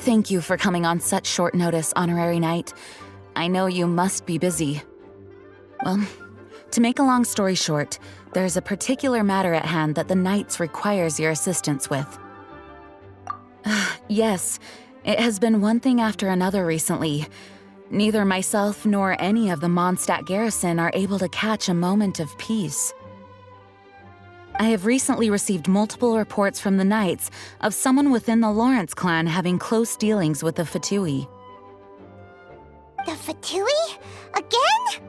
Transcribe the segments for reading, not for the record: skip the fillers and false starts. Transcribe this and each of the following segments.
Thank you for coming on such short notice, Honorary Knight. I know you must be busy. Well, to make a long story short, there's a particular matter at hand that the Knights requires your assistance with. Yes, it has been one thing after another recently. Neither myself nor any of the Mondstadt garrison are able to catch a moment of peace. I have recently received multiple reports from the Knights of someone within the Lawrence clan having close dealings with the Fatui. The Fatui? Again?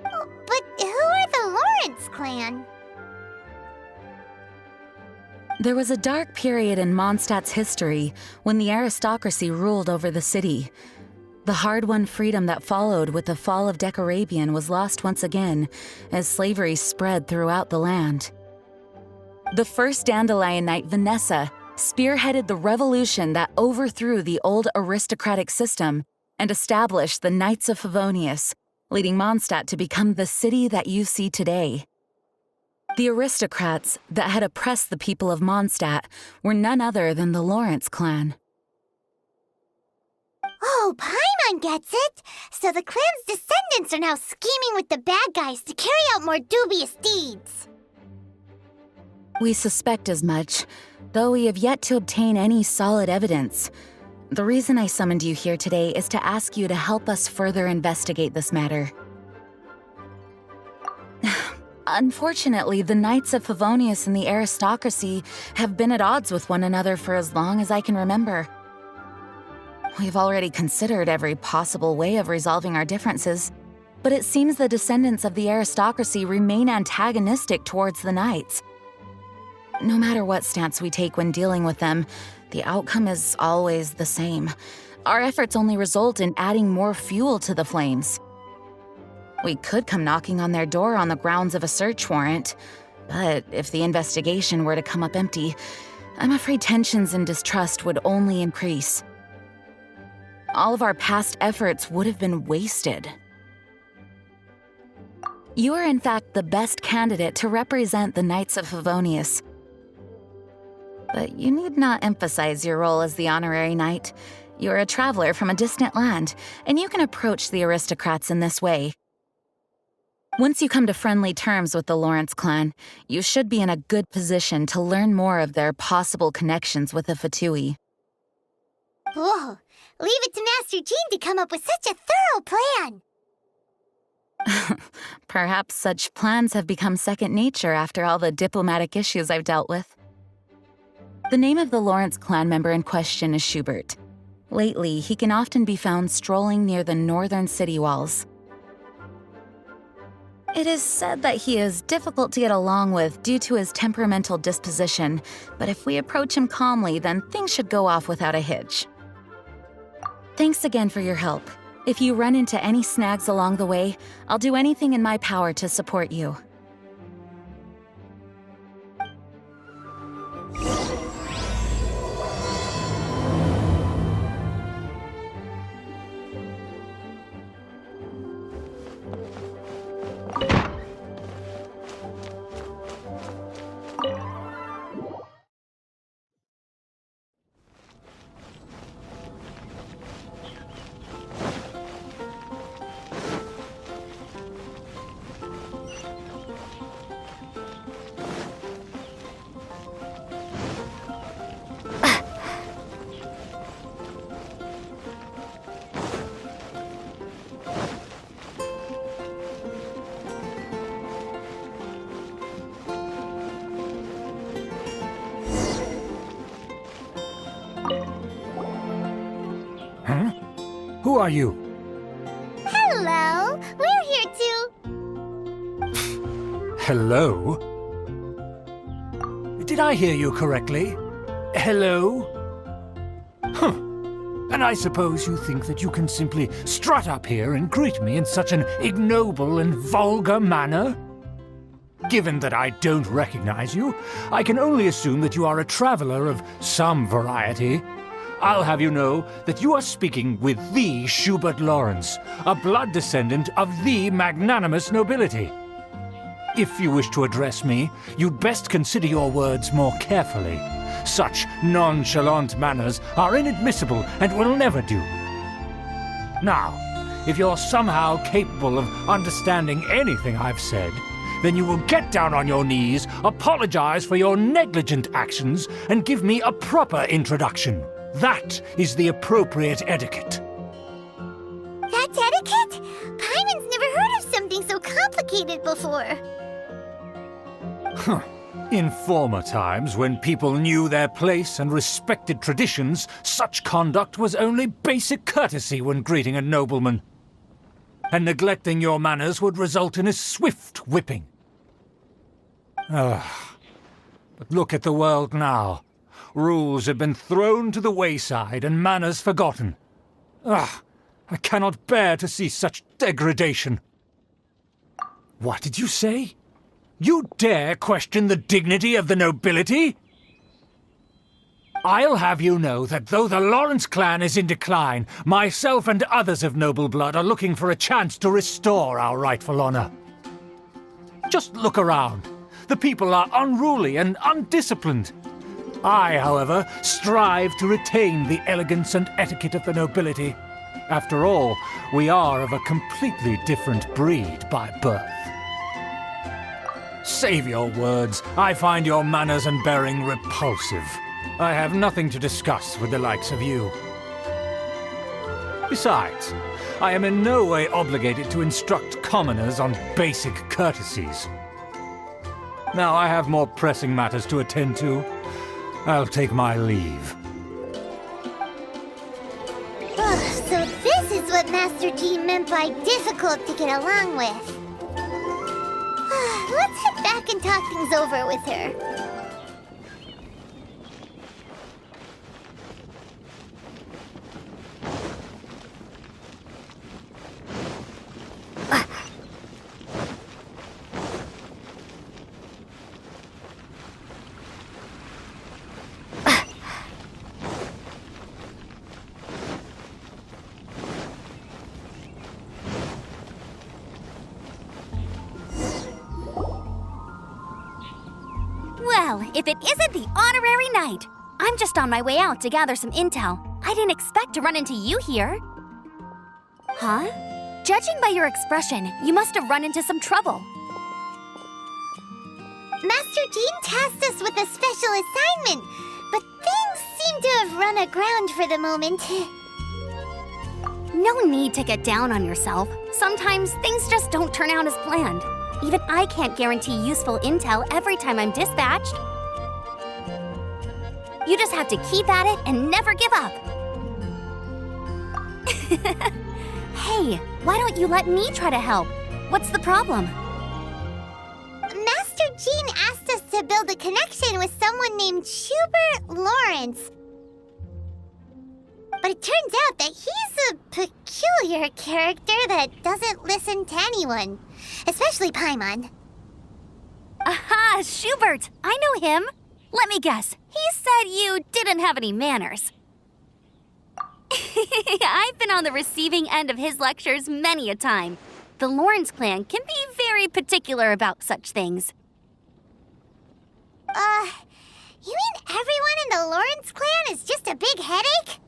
Oh, but who are the Lawrence clan? There was a dark period in Mondstadt's history when the aristocracy ruled over the city. The hard-won freedom that followed with the fall of Decarabian was lost once again as slavery spread throughout the land. The first Dandelion Knight, Vanessa, spearheaded the revolution that overthrew the old aristocratic system and established the Knights of Favonius, leading Mondstadt to become the city that you see today. The aristocrats that had oppressed the people of Mondstadt were none other than the Lawrence clan. Oh, Paimon gets it! So the clan's descendants are now scheming with the bad guys to carry out more dubious deeds. We suspect as much, though we have yet to obtain any solid evidence. The reason I summoned you here today is to ask you to help us further investigate this matter. Unfortunately, the Knights of Favonius and the aristocracy have been at odds with one another for as long as I can remember. We've already considered every possible way of resolving our differences, but it seems the descendants of the aristocracy remain antagonistic towards the Knights. No matter what stance we take when dealing with them, the outcome is always the same. Our efforts only result in adding more fuel to the flames. We could come knocking on their door on the grounds of a search warrant, but if the investigation were to come up empty, I'm afraid tensions and distrust would only increase. All of our past efforts would have been wasted. You are in fact the best candidate to represent the Knights of Favonius. But you need not emphasize your role as the Honorary Knight. You are a traveler from a distant land, and you can approach the aristocrats in this way. Once you come to friendly terms with the Lawrence clan, you should be in a good position to learn more of their possible connections with the Fatui. Whoa, leave it to Master Jean to come up with such a thorough plan! Perhaps such plans have become second nature after all the diplomatic issues I've dealt with. The name of the Lawrence clan member in question is Schubert. Lately, he can often be found strolling near the northern city walls. It is said that he is difficult to get along with due to his temperamental disposition, but if we approach him calmly, then things should go off without a hitch. Thanks again for your help. If you run into any snags along the way, I'll do anything in my power to support you. Huh? Who are you? Hello! We're here to... Hello? Did I hear you correctly? Hello? Huh. And I suppose you think that you can simply strut up here and greet me in such an ignoble and vulgar manner? Given that I don't recognize you, I can only assume that you are a traveler of some variety. I'll have you know that you are speaking with the Schubert Lawrence, a blood descendant of the magnanimous nobility. If you wish to address me, you'd best consider your words more carefully. Such nonchalant manners are inadmissible and will never do. Now, if you're somehow capable of understanding anything I've said, then you will get down on your knees, apologize for your negligent actions, and give me a proper introduction. That is the appropriate etiquette. That's etiquette? Paimon's never heard of something so complicated before. In former times, when people knew their place and respected traditions, such conduct was only basic courtesy when greeting a nobleman. And neglecting your manners would result in a swift whipping. But look at the world now. Rules have been thrown to the wayside and manners forgotten. I cannot bear to see such degradation. What did you say? You dare question the dignity of the nobility? I'll have you know that though the Lawrence clan is in decline, myself and others of noble blood are looking for a chance to restore our rightful honor. Just look around. The people are unruly and undisciplined. I, however, strive to retain the elegance and etiquette of the nobility. After all, we are of a completely different breed by birth. Save your words. I find your manners and bearing repulsive. I have nothing to discuss with the likes of you. Besides, I am in no way obligated to instruct commoners on basic courtesies. Now I have more pressing matters to attend to. I'll take my leave. So this is what Master Jean meant by difficult to get along with. Let's head back and talk things over with her. Well, if it isn't the honorary knight! I'm just on my way out to gather some intel. I didn't expect to run into you here. Huh? Judging by your expression, you must have run into some trouble. Master Jean tasked us with a special assignment, but things seem to have run aground for the moment. No need to get down on yourself. Sometimes things just don't turn out as planned. Even I can't guarantee useful intel every time I'm dispatched. You just have to keep at it and never give up. Hey, why don't you let me try to help? What's the problem? Master Jean asked us to build a connection with someone named Schubert Lawrence. But it turns out that he's a peculiar character that doesn't listen to anyone, especially Paimon. Aha, Schubert! I know him! Let me guess, he said you didn't have any manners. I've been on the receiving end of his lectures many a time. The Lawrence clan can be very particular about such things. You mean everyone in the Lawrence clan is just a big headache?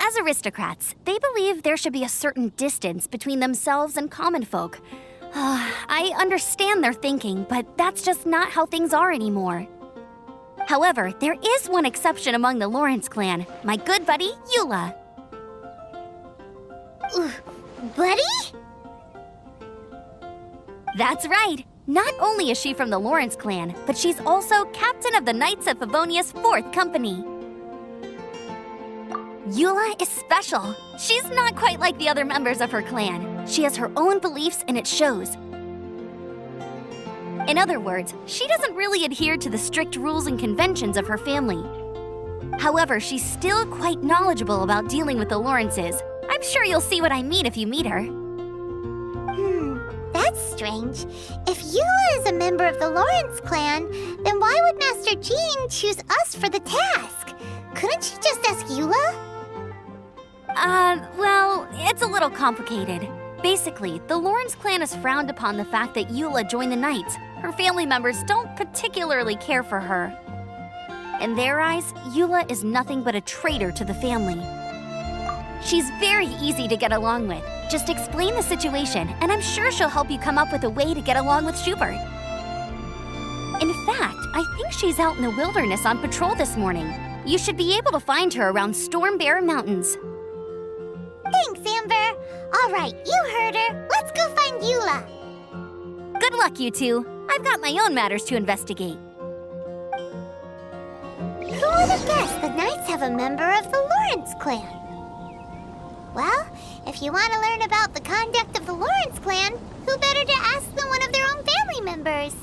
As aristocrats, they believe there should be a certain distance between themselves and common folk. I understand their thinking, but that's just not how things are anymore. However, there is one exception among the Lawrence clan, my good buddy, Eula. Buddy? That's right. Not only is she from the Lawrence clan, but she's also captain of the Knights of Favonius 4th Company. Eula is special. She's not quite like the other members of her clan. She has her own beliefs and it shows. In other words, she doesn't really adhere to the strict rules and conventions of her family. However, she's still quite knowledgeable about dealing with the Lawrences. I'm sure you'll see what I mean if you meet her. That's strange. If Eula is a member of the Lawrence clan, then why would Master Jean choose us for the task? Couldn't she just ask Eula? Well, it's a little complicated. Basically, the Lawrence clan has frowned upon the fact that Eula joined the Knights. Her family members don't particularly care for her. In their eyes, Eula is nothing but a traitor to the family. She's very easy to get along with. Just explain the situation, and I'm sure she'll help you come up with a way to get along with Schubert. In fact, I think she's out in the wilderness on patrol this morning. You should be able to find her around Stormbearer Mountains. Thanks, Amber. All right, you heard her. Let's go find Eula. Good luck, you two. I've got my own matters to investigate. Who would have guessed the Knights have a member of the Lawrence clan? Well, if you want to learn about the conduct of the Lawrence clan, who better to ask than one of their own family members?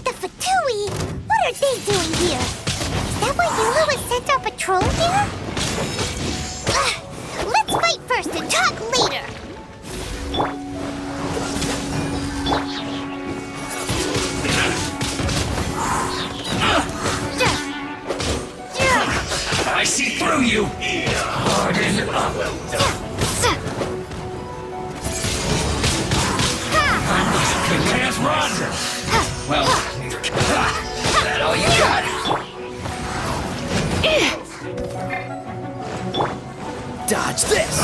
The Fatui! What are they doing here? Is that why Eula was sent on patrol here? Let's fight first and talk later! I see through you! Harden up! You can't run! Well, that all you got? Dodge this!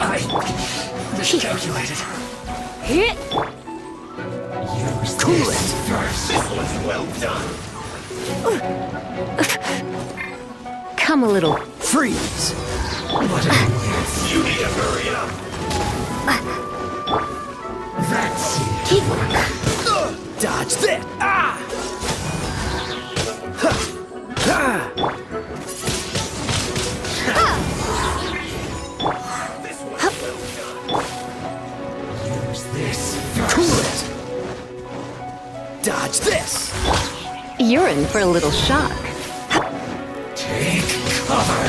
I miscalculated. Use cool it first. This was well done. Come a little. Freeze! What a waste. You need to hurry up. That's it. Dodge this! Ah! Ha! Ha! This was well done. Use this first. Cool it! Dodge this! You're in for a little shock. Take cover!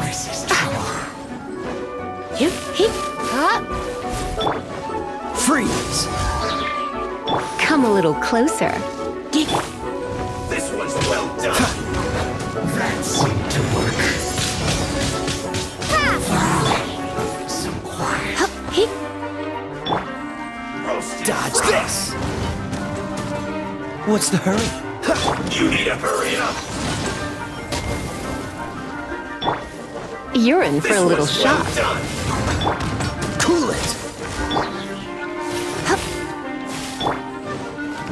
This is trouble. Freeze! Come a little closer. This was well done. That seemed to work. Some quiet. Dodge this! What's the hurry? You need to hurry up! You're in for a little shock. Well done. Cool it!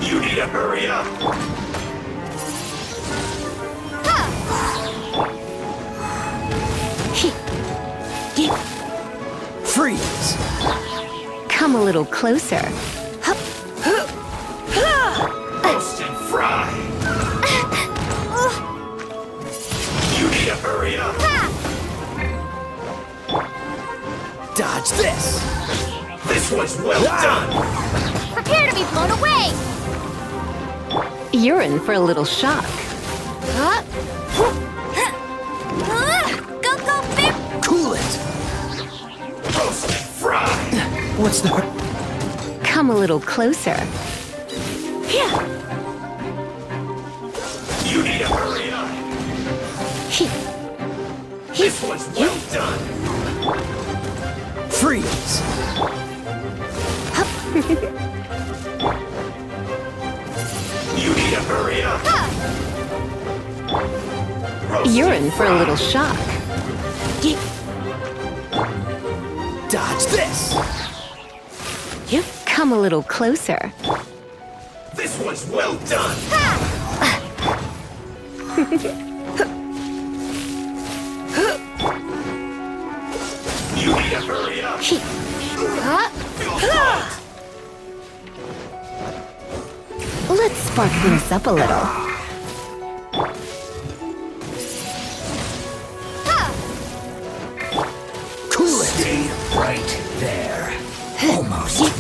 You need to hurry up! Freeze! Come a little closer. Roast and fry! You need to hurry up! Dodge this! This was well done! Prepare to be blown away! You're in for a little shock. Go, go, big! Cool it! Roast and fry! What's the... Come a little closer. You need to hurry up! This was well done! Freeze! You need to hurry up! You're in for a little shock. Dodge this! Come a little closer. This was well done! You need to hurry up! Let's spark things up a little. Cool it! Stay right there. Almost.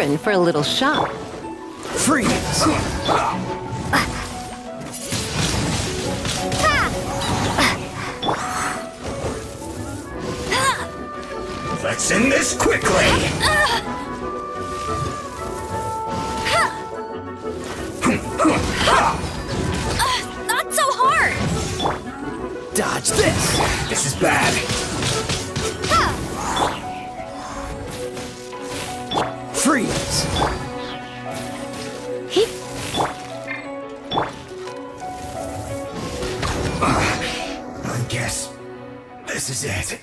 in for a little shop. Freeze! Let's end this quickly! Not so hard! Dodge this! This is bad. Freeze! I guess this is it.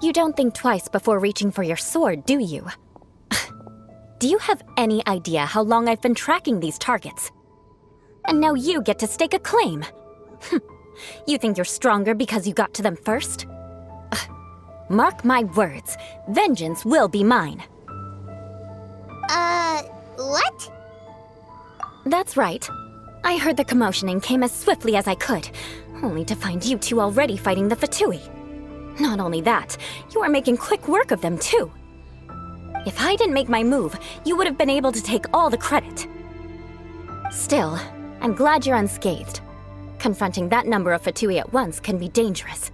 You don't think twice before reaching for your sword, do you? Do you have any idea how long I've been tracking these targets? And now you get to stake a claim. You think you're stronger because you got to them first? Mark my words, vengeance will be mine. What? That's right. I heard the commotion and came as swiftly as I could, only to find you two already fighting the Fatui. Not only that, you are making quick work of them too. If I didn't make my move, you would have been able to take all the credit. Still, I'm glad you're unscathed. Confronting that number of Fatui at once can be dangerous.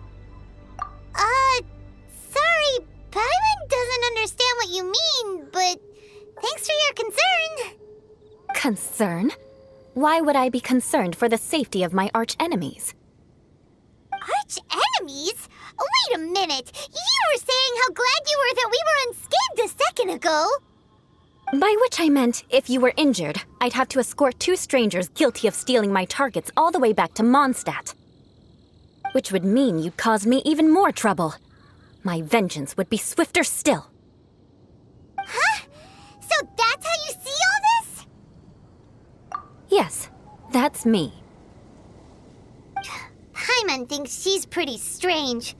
Sorry, Paimon doesn't understand what you mean, but thanks for your concern. Concern? Why would I be concerned for the safety of my arch-enemies? Arch-enemies? Wait a minute! You were saying how glad you were that we were unscathed a second ago! By which I meant, if you were injured, I'd have to escort 2 strangers guilty of stealing my targets all the way back to Mondstadt. Which would mean you'd cause me even more trouble. My vengeance would be swifter still. Huh? So that's how you see all this? Yes, that's me. Paimon thinks she's pretty strange.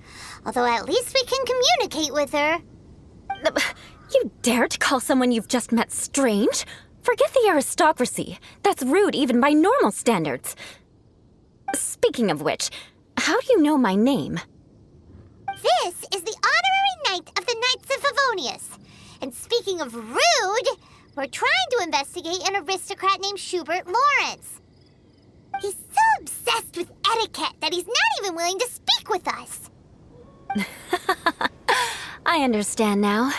Although at least we can communicate with her. You dare to call someone you've just met strange? Forget the aristocracy. That's rude even by normal standards. Speaking of which, how do you know my name? This is the honorary knight of the Knights of Favonius. And speaking of rude, we're trying to investigate an aristocrat named Schubert Lawrence. He's so obsessed with etiquette that he's not even willing to speak with us. I understand now.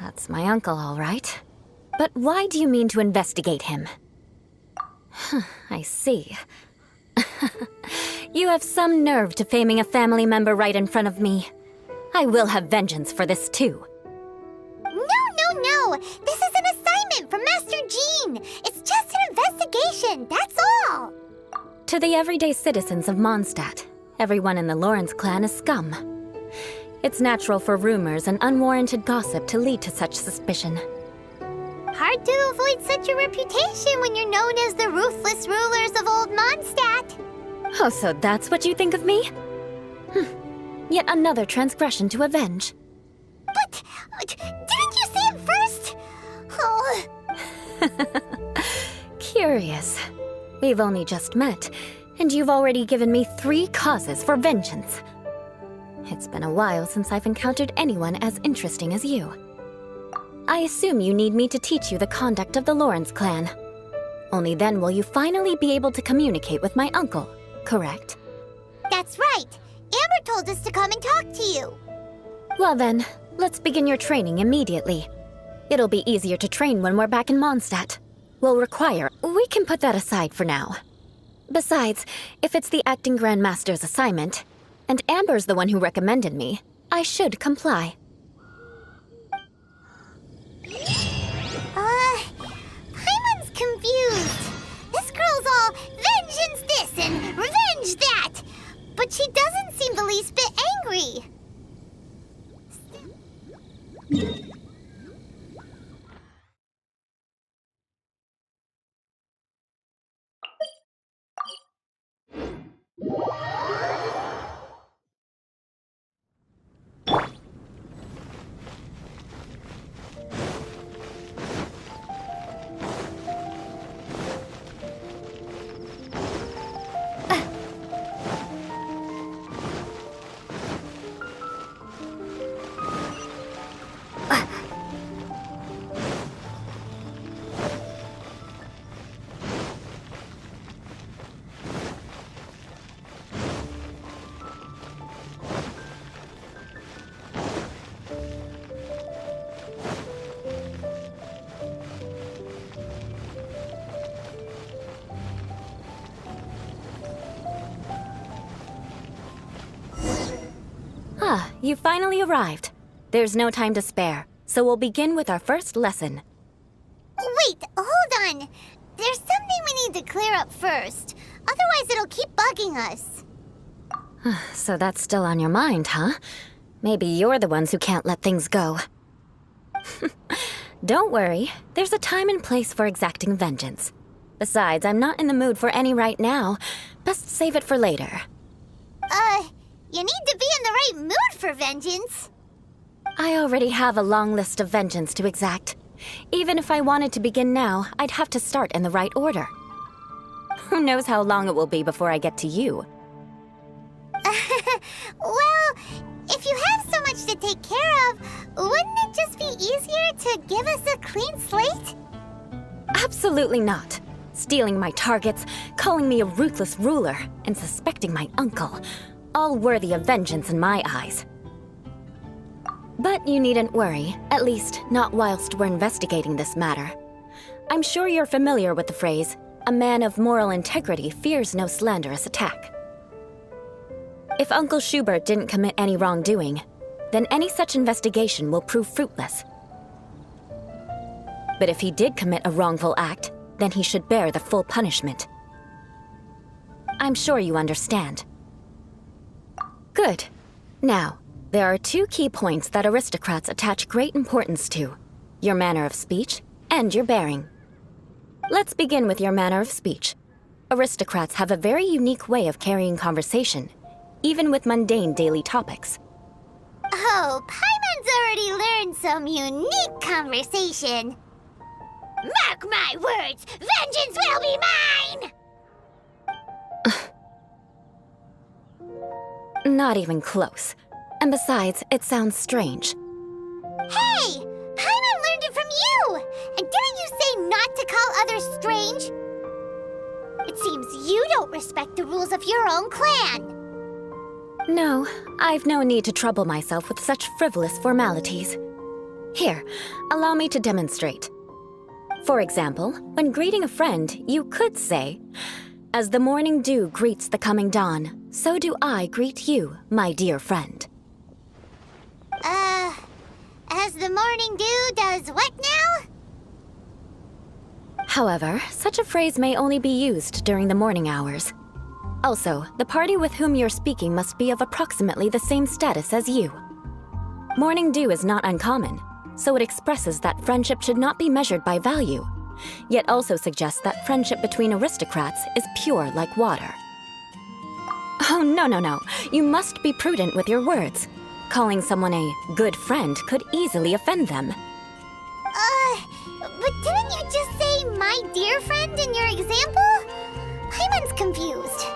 That's my uncle, all right. But why do you mean to investigate him? I see. You have some nerve to faming a family member right in front of me. I will have vengeance for this too. No. This is an assignment from Master Jean. It's just an investigation, that's all. To the everyday citizens of Mondstadt, everyone in the Lawrence clan is scum. It's natural for rumors and unwarranted gossip to lead to such suspicion. Hard to avoid such a reputation when you're known as the ruthless rulers of Old Mondstadt. Oh, so that's what you think of me? Yet another transgression to avenge. But didn't you say it first? Oh. Curious. We've only just met, and you've already given me 3 causes for vengeance. It's been a while since I've encountered anyone as interesting as you. I assume you need me to teach you the conduct of the Lawrence clan. Only then will you finally be able to communicate with my uncle, correct? That's right. Amber told us to come and talk to you. Well then, let's begin your training immediately. It'll be easier to train when we're back in Mondstadt. We can put that aside for now. Besides, if it's the acting Grandmaster's assignment, and Amber's the one who recommended me, I should comply. She doesn't seem the least bit angry. You finally arrived. There's no time to spare, so we'll begin with our first lesson. Wait, hold on. There's something we need to clear up first. Otherwise, it'll keep bugging us. So that's still on your mind, huh? Maybe you're the ones who can't let things go. Don't worry, there's a time and place for exacting vengeance. Besides, I'm not in the mood for any right now. Best save it for later. You need to be in the right mood for vengeance. I already have a long list of vengeance to exact. Even if I wanted to begin now, I'd have to start in the right order. Who knows how long it will be before I get to you? Well, if you have so much to take care of, wouldn't it just be easier to give us a clean slate? Absolutely not. Stealing my targets, calling me a ruthless ruler, and suspecting my uncle. All worthy of vengeance in my eyes. But you needn't worry, at least not whilst we're investigating this matter. I'm sure you're familiar with the phrase, a man of moral integrity fears no slanderous attack. If Uncle Schubert didn't commit any wrongdoing, then any such investigation will prove fruitless. But if he did commit a wrongful act, then he should bear the full punishment. I'm sure you understand. Good. Now, there are two key points that aristocrats attach great importance to: your manner of speech and your bearing. Let's begin with your manner of speech. Aristocrats have a very unique way of carrying conversation, even with mundane daily topics. Oh, Paimon's already learned some unique conversation. Mark my words, vengeance will be mine! Not even close. And besides, it sounds strange. Hey! Paimon learned it from you! And didn't you say not to call others strange? It seems you don't respect the rules of your own clan. No, I've no need to trouble myself with such frivolous formalities. Here, allow me to demonstrate. For example, when greeting a friend, you could say, "As the morning dew greets the coming dawn, so do I greet you, my dear friend." As the morning dew does what now? However, such a phrase may only be used during the morning hours. Also, the party with whom you're speaking must be of approximately the same status as you. Morning dew is not uncommon, so it expresses that friendship should not be measured by value, yet also suggests that friendship between aristocrats is pure like water. Oh, no. You must be prudent with your words. Calling someone a good friend could easily offend them. But didn't you just say my dear friend in your example? Paimon's confused.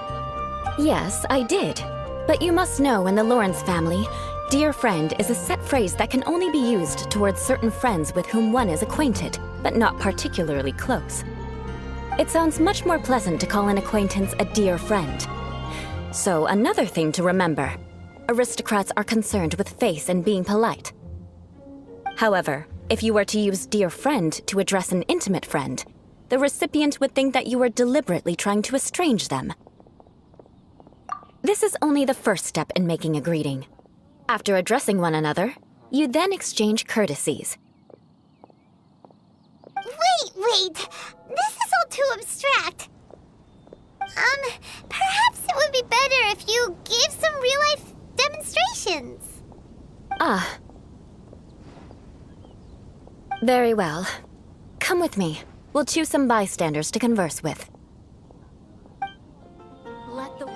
Yes, I did. But you must know in the Lawrence family, dear friend is a set phrase that can only be used towards certain friends with whom one is acquainted, but not particularly close. It sounds much more pleasant to call an acquaintance a dear friend. So another thing to remember, aristocrats are concerned with face and being polite. However, if you were to use dear friend to address an intimate friend, the recipient would think that you were deliberately trying to estrange them. This is only the first step in making a greeting. After addressing one another, you then exchange courtesies. Wait. This is all too abstract. Perhaps it would be better if you to give some real-life demonstrations. Ah. Very well. Come with me. We'll choose some bystanders to converse with. Let the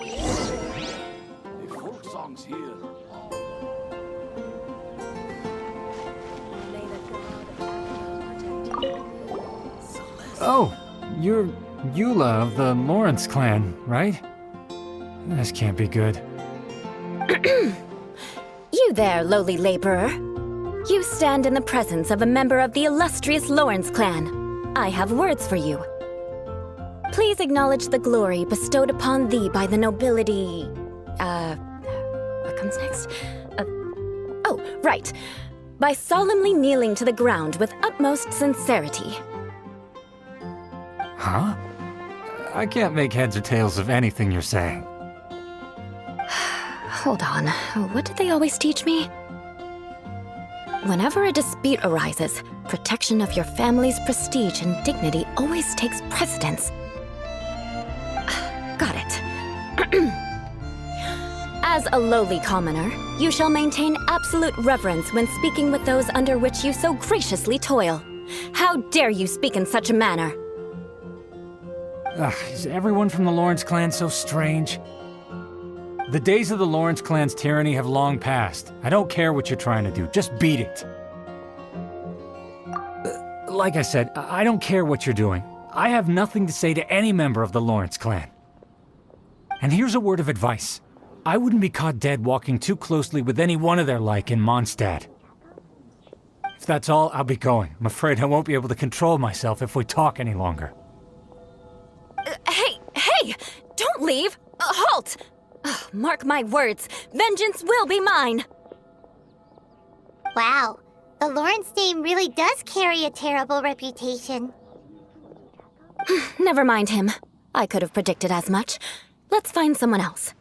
The folk songs here. Oh, you're Eula of the Lawrence clan, right? This can't be good. You there, lowly laborer. You stand in the presence of a member of the illustrious Lawrence clan. I have words for you. Please acknowledge the glory bestowed upon thee by the nobility... what comes next? Oh, right. By solemnly kneeling to the ground with utmost sincerity. Huh? I can't make heads or tails of anything you're saying. Hold on. What did they always teach me? Whenever a dispute arises, protection of your family's prestige and dignity always takes precedence. Got it. As a lowly commoner, you shall maintain absolute reverence when speaking with those under which you so graciously toil. How dare you speak in such a manner? Ugh, is everyone from the Lawrence clan so strange? The days of the Lawrence clan's tyranny have long passed. I don't care what you're trying to do, just beat it. Like I said, I don't care what you're doing. I have nothing to say to any member of the Lawrence clan. And here's a word of advice. I wouldn't be caught dead walking too closely with any one of their like in Mondstadt. If that's all, I'll be going. I'm afraid I won't be able to control myself if we talk any longer. Hey! Don't leave! Halt! Mark my words, vengeance will be mine! Wow, the Lawrence name really does carry a terrible reputation. Never mind him. I could have predicted as much. Let's find someone else.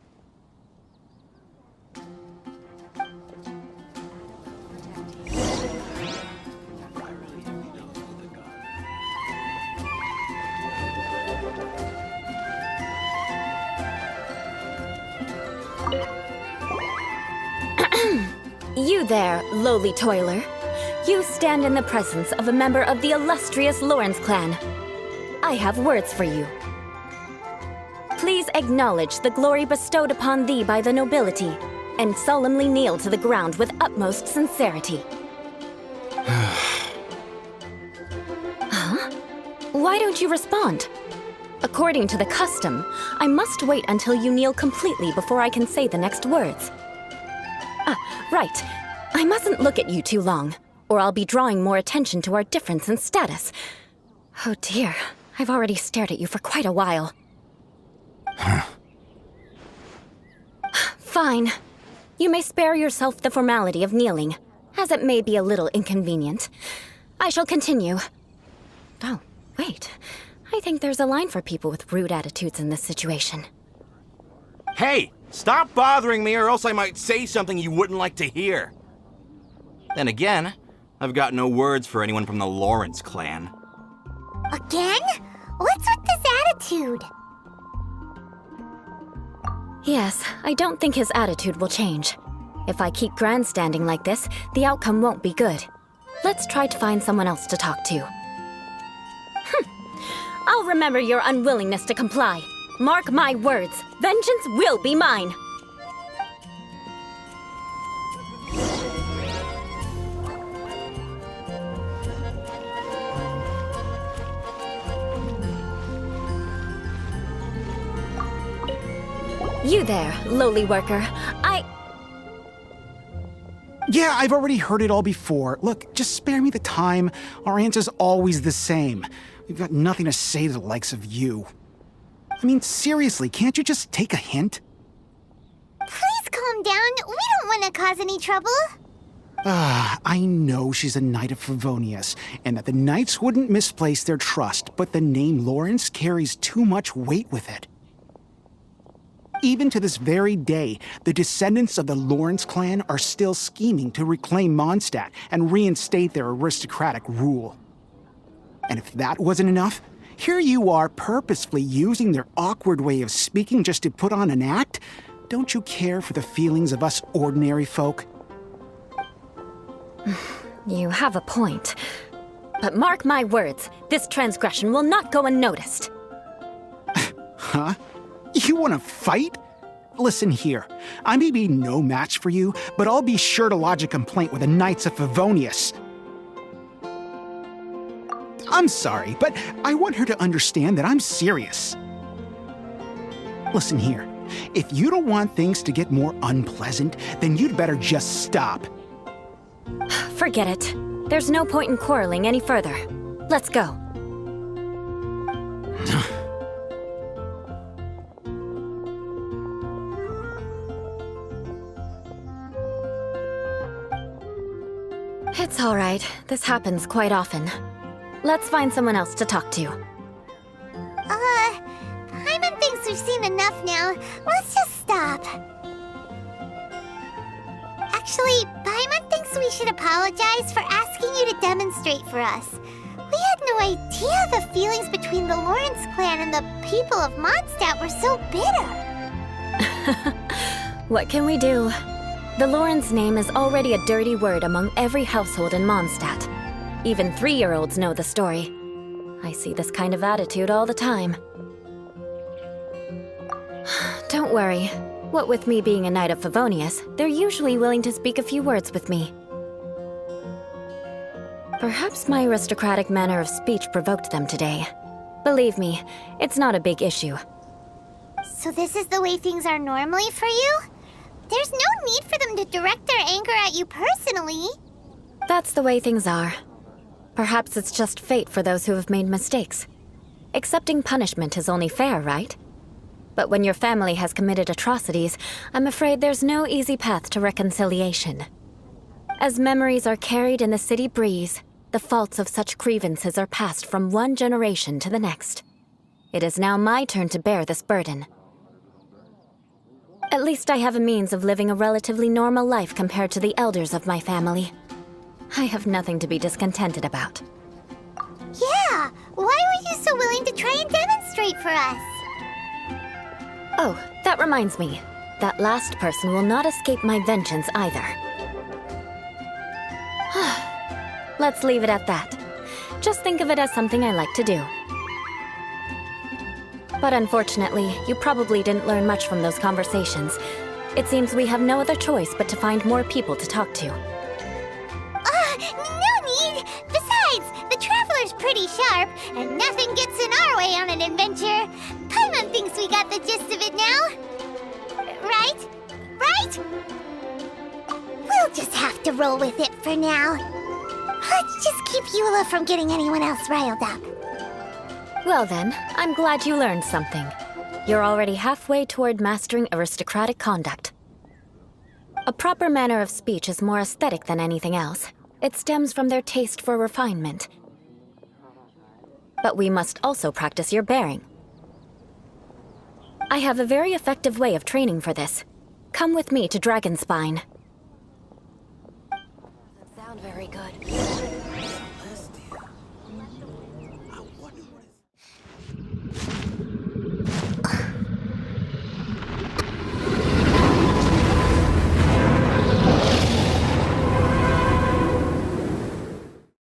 You there, lowly toiler. You stand in the presence of a member of the illustrious Lawrence clan. I have words for you. Please acknowledge the glory bestowed upon thee by the nobility, and solemnly kneel to the ground with utmost sincerity. Huh? Why don't you respond? According to the custom, I must wait until you kneel completely before I can say the next words. Right. I mustn't look at you too long, or I'll be drawing more attention to our difference in status. Oh dear, I've already stared at you for quite a while. Fine. You may spare yourself the formality of kneeling, as it may be a little inconvenient. I shall continue. Oh, wait. I think there's a line for people with rude attitudes in this situation. Hey! Stop bothering me or else I might say something you wouldn't like to hear. Then again, I've got no words for anyone from the Lawrence clan. Again? What's with this attitude? Yes, I don't think his attitude will change. If I keep grandstanding like this, the outcome won't be good. Let's try to find someone else to talk to. I'll remember your unwillingness to comply. Mark my words, vengeance will be mine! You there, lowly worker. Yeah, I've already heard it all before. Look, just spare me the time. Our answer's always the same. We've got nothing to say to the likes of you. I mean, seriously, can't you just take a hint? Please calm down. We don't want to cause any trouble. I know she's a Knight of Favonius, and that the Knights wouldn't misplace their trust, but the name Lawrence carries too much weight with it. Even to this very day, the descendants of the Lawrence clan are still scheming to reclaim Mondstadt and reinstate their aristocratic rule. And if that wasn't enough, here you are purposefully using their awkward way of speaking just to put on an act? Don't you care for the feelings of us ordinary folk? You have a point. But mark my words, this transgression will not go unnoticed. Huh? You want to fight? Listen here, I may be no match for you, but I'll be sure to lodge a complaint with the Knights of Favonius. I'm sorry, but I want her to understand that I'm serious. Listen here, if you don't want things to get more unpleasant, then you'd better just stop. Forget it. There's no point in quarreling any further. Let's go. It's all right. This happens quite often. Let's find someone else to talk to. Paimon thinks we've seen enough now. Let's just stop. Actually, Paimon thinks we should apologize for asking you to demonstrate for us. We had no idea the feelings between the Lawrence clan and the people of Mondstadt were so bitter. What can we do? The Lawrence name is already a dirty word among every household in Mondstadt. Even 3-year-olds know the story. I see this kind of attitude all the time. Don't worry. What with me being a Knight of Favonius, they're usually willing to speak a few words with me. Perhaps my aristocratic manner of speech provoked them today. Believe me, it's not a big issue. So this is the way things are normally for you? There's no need for them to direct their anger at you personally. That's the way things are. Perhaps it's just fate for those who have made mistakes. Accepting punishment is only fair, right? But when your family has committed atrocities, I'm afraid there's no easy path to reconciliation. As memories are carried in the city breeze, the faults of such grievances are passed from one generation to the next. It is now my turn to bear this burden. At least I have a means of living a relatively normal life compared to the elders of my family. I have nothing to be discontented about. Yeah, why were you so willing to try and demonstrate for us? Oh, that reminds me. That last person will not escape my vengeance either. Let's leave it at that. Just think of it as something I like to do. But unfortunately, you probably didn't learn much from those conversations. It seems we have no other choice but to find more people to talk to. No need! Besides, the Traveler's pretty sharp, and nothing gets in our way on an adventure. Paimon thinks we got the gist of it now. Right? Right? We'll just have to roll with it for now. Let's just keep Eula from getting anyone else riled up. Well then, I'm glad you learned something. You're already halfway toward mastering aristocratic conduct. A proper manner of speech is more aesthetic than anything else. It stems from their taste for refinement. But we must also practice your bearing. I have a very effective way of training for this. Come with me to Dragonspine. Sound very good.